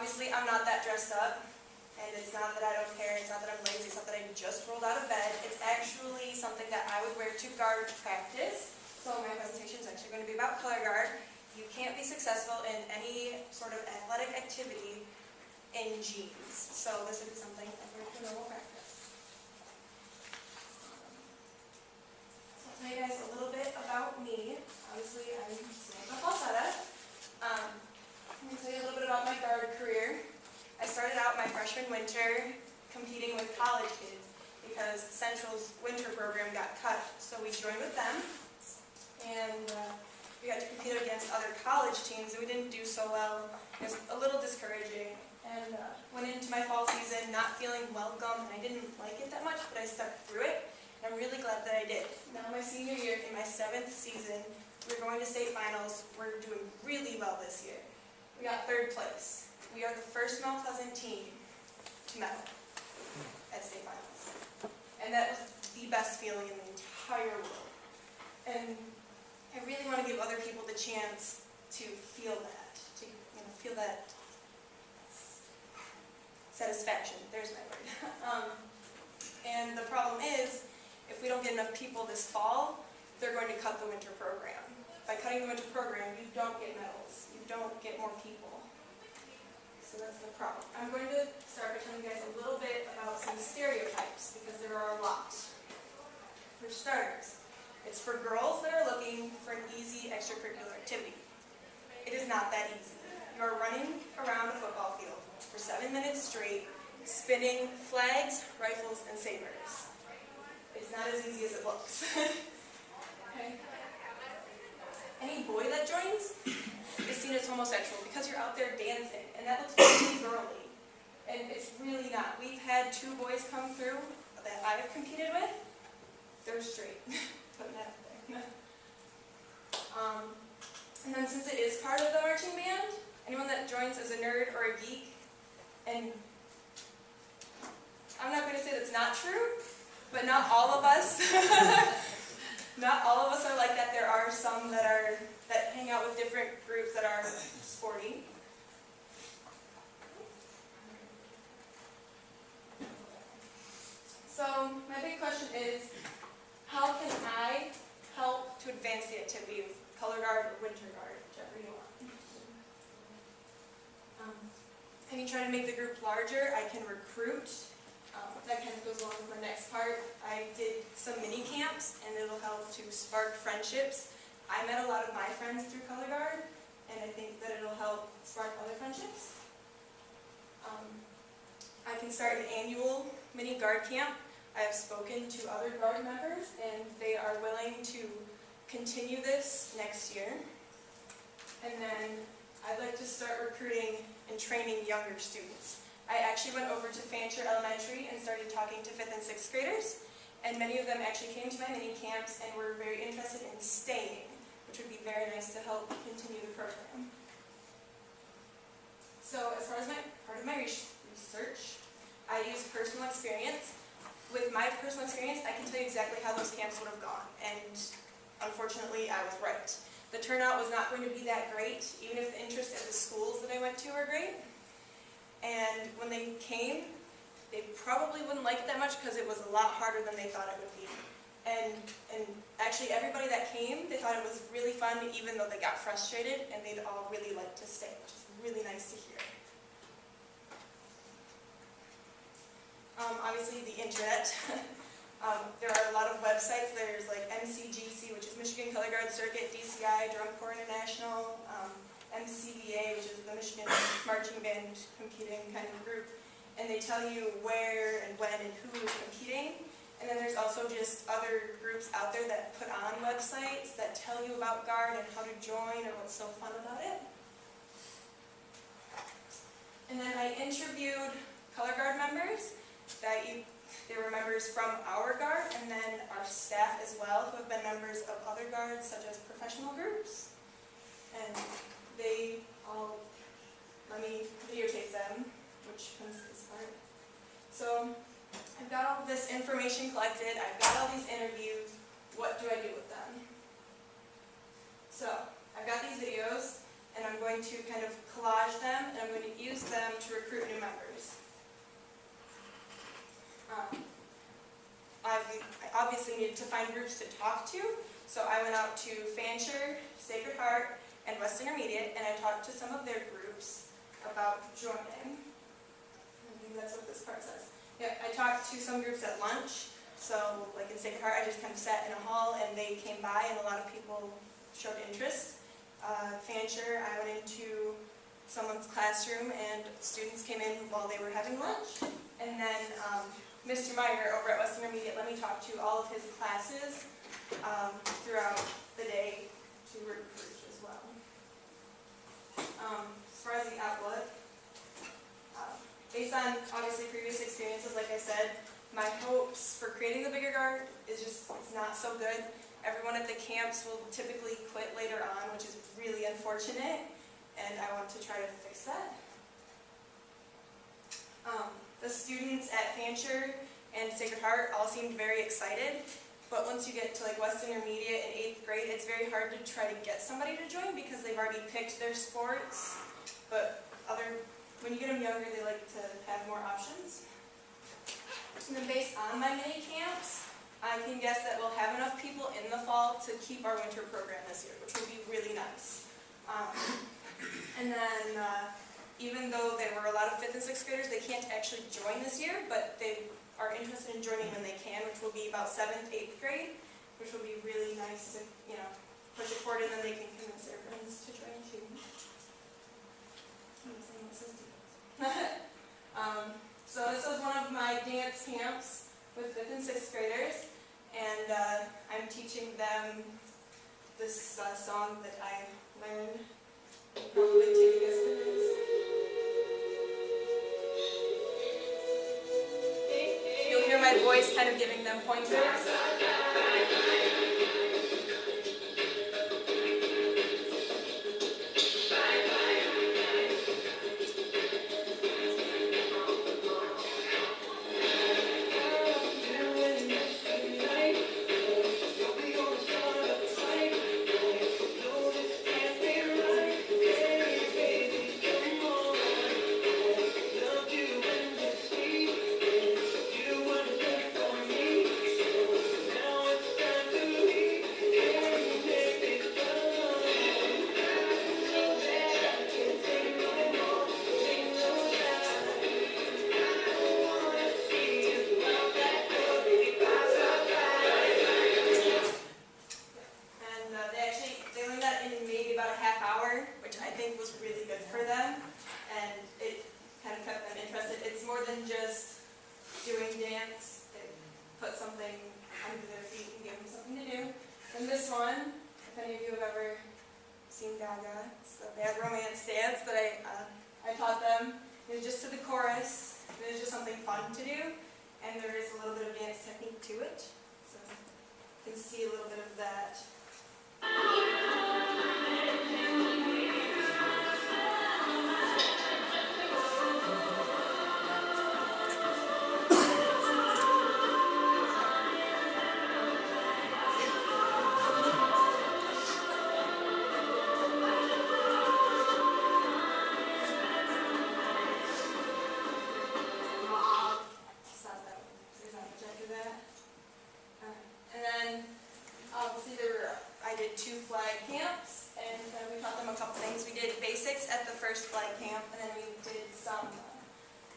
Obviously, I'm not that dressed up, and it's not that I don't care, it's not that I'm lazy, it's not that I just rolled out of bed. It's actually something that I would wear to guard practice. So my presentation is actually going to be about color guard. You can't be successful in any sort of athletic activity in jeans. So this would be something I wear to normal practice. So I'll tell you guys a little bit about me. Obviously, I'm Samantha Falsetta. I'm going to tell you a little bit about my guard career. I started out my freshman winter competing with college kids because Central's winter program got cut. So we joined with them, and we got to compete against other college teams, and we didn't do so well. It was a little discouraging, and went into my fall season not feeling welcome, and I didn't like it that much, but I stuck through it, and I'm really glad that I did. Now my senior year, in my 7th season, we're going to state finals. We're doing really well this year. We got 3rd place. We are the first Mount Pleasant team to medal at state finals. And that was the best feeling in the entire world. And I really want to give other people the chance to feel that, to feel that satisfaction. There's my word. And the problem is, if we don't get enough people this fall, they're going to cut the winter program. By cutting the winter program, you don't get medals. You don't get more people. So that's the problem. I'm going to start by telling you guys a little bit about some stereotypes, because there are a lot. For starters, it's for girls that are looking for an easy extracurricular activity. It is not that easy. You are running around a football field for 7 minutes straight, spinning flags, rifles, and sabers. It's not as easy as it looks. Okay? Any boy that joins is seen as homosexual because you're out there dancing, and that looks really girly. And it's really not. We've had 2 boys come through that I have competed with. They're straight. Putting that out there. And then since it is part of the marching band, anyone that joins as a nerd or a geek, and I'm not going to say that's not true, but not all of us, not all of us are like that. There are some that hang out with different groups that are sporty. So my big question is, how can I help to advance the activity of color guard or winter guard, whichever you want? I can try to make the group larger. I can recruit. That kind of goes along with my next part. I did some mini camps, and it'll help to spark friendships. I met a lot of my friends through color guard, and I think that it'll help spark other friendships. I can start an annual mini guard camp. I have spoken to other guard members, and they are willing to continue this next year. And then I'd like to start recruiting and training younger students. I actually went over to Fancher Elementary and started talking to 5th and 6th graders, and many of them actually came to my mini camps and were very interested in staying, which would be very nice to help continue the program. So as far as part of my research, I use personal experience. With my personal experience, I can tell you exactly how those camps would have gone, and unfortunately I was right. The turnout was not going to be that great, even if the interest at the schools that I went to were great. And when they came, they probably wouldn't like it that much because it was a lot harder than they thought it would be. And actually everybody that came, they thought it was really fun, even though they got frustrated, and they'd all really like to stay, which is really nice to hear. Obviously the internet. There are a lot of websites. There's like MCGC, which is Michigan Color Guard Circuit, DCI, Drum Corps International, MCBA, which is the Michigan Marching Band competing kind of group, and they tell you where and when and who is competing. And then there's also just other groups out there that put on websites that tell you about guard and how to join or what's so fun about it. And then I interviewed color guard members. They were members from our guard, and then our staff as well, who have been members of other guards, such as professional groups. And they all let me videotape them, which comes to this part. So I've got all this information collected, I've got all these interviews. What do I do with them? So I've got these videos, and I'm going going to kind of collage them, and I'm going to use them to recruit new members. I obviously needed to find groups to talk to, so I went out to Fancher, Sacred Heart, and West Intermediate, and I talked to some of their groups about joining. I think that's what this part says. Yeah, I talked to some groups at lunch, so like in Sacred Heart, I just kind of sat in a hall and they came by and a lot of people showed interest. Fancher, I went into someone's classroom and students came in while they were having lunch. And then Mr. Meyer over at West Intermediate let me talk to all of his classes throughout the day to recruit as well. As far as the outlook, based on obviously previous experiences, like I said, my hopes for creating the bigger guard is just it's not so good. Everyone at the camps will typically quit later on, which is really unfortunate, and I want to try to fix that. The students at Fancher and Sacred Heart all seemed very excited, but once you get to like West Intermediate and 8th grade, it's very hard to try to get somebody to join because they've already picked their sports, but when you get them younger, they like to have more options. And then based on my mini camps, I can guess that we'll have enough people in the fall to keep our winter program this year, which will be really nice. And then even though there were a lot of 5th and 6th graders, they can't actually join this year, but they are interested in joining when they can, which will be about 7th, 8th grade, which will be really nice to, push it forward, and then they can convince their friends to join too. So this was one of my dance camps with 5th and 6th graders, and I'm teaching them this song that I learned. Probably take you guys to this. You'll hear my voice kind of giving them pointers. And this one, if any of you have ever seen Gaga, it's the Bad Romance dance that I taught them. It was just to the chorus. It was just something fun to do, and there is a little bit of dance technique to it. So you can see a little bit of that.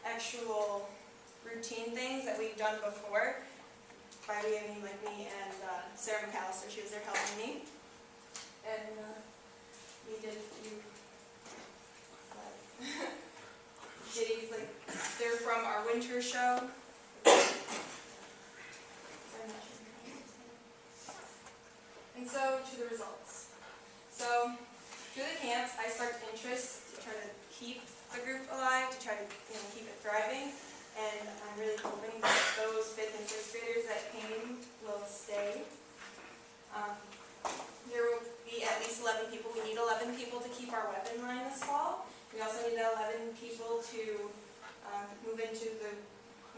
Actual routine things that we've done before. By we, I mean like me and Sarah McAllister. She was there helping me. And we did a few ditties, like they're from our winter show. And so to the results. So through the camps, I sparked interest to try to keep the group alive, to try to keep it thriving, and I'm really hoping that those 5th and 6th graders that came will stay. There will be at least 11 people. We need 11 people to keep our weapon line this fall. We also need 11 people to move into the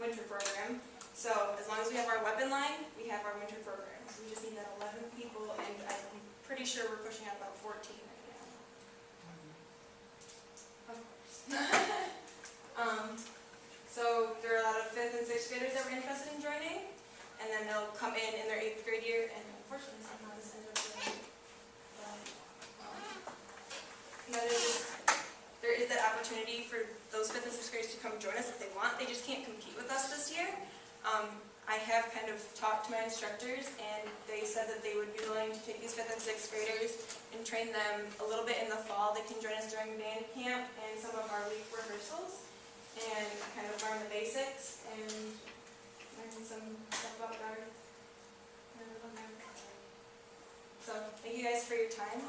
winter program. So as long as we have our weapon line, we have our winter program. So we just need that 11 people, and I'm pretty sure we're pushing out about 14 right now. So there are a lot of 5th and 6th graders that were interested in joining, and then they'll come in their 8th grade year, and unfortunately somehow this ended up doing. But there is that opportunity for those 5th and 6th graders to come join us if they want. They just can't compete with us this year. I have kind of talked to my instructors, and they said that they would be willing to take these 5th and 6th graders and train them a little bit in the fall. They can join us during band camp and some of our week rehearsals and kind of learn the basics and learn some stuff about guard. So thank you guys for your time.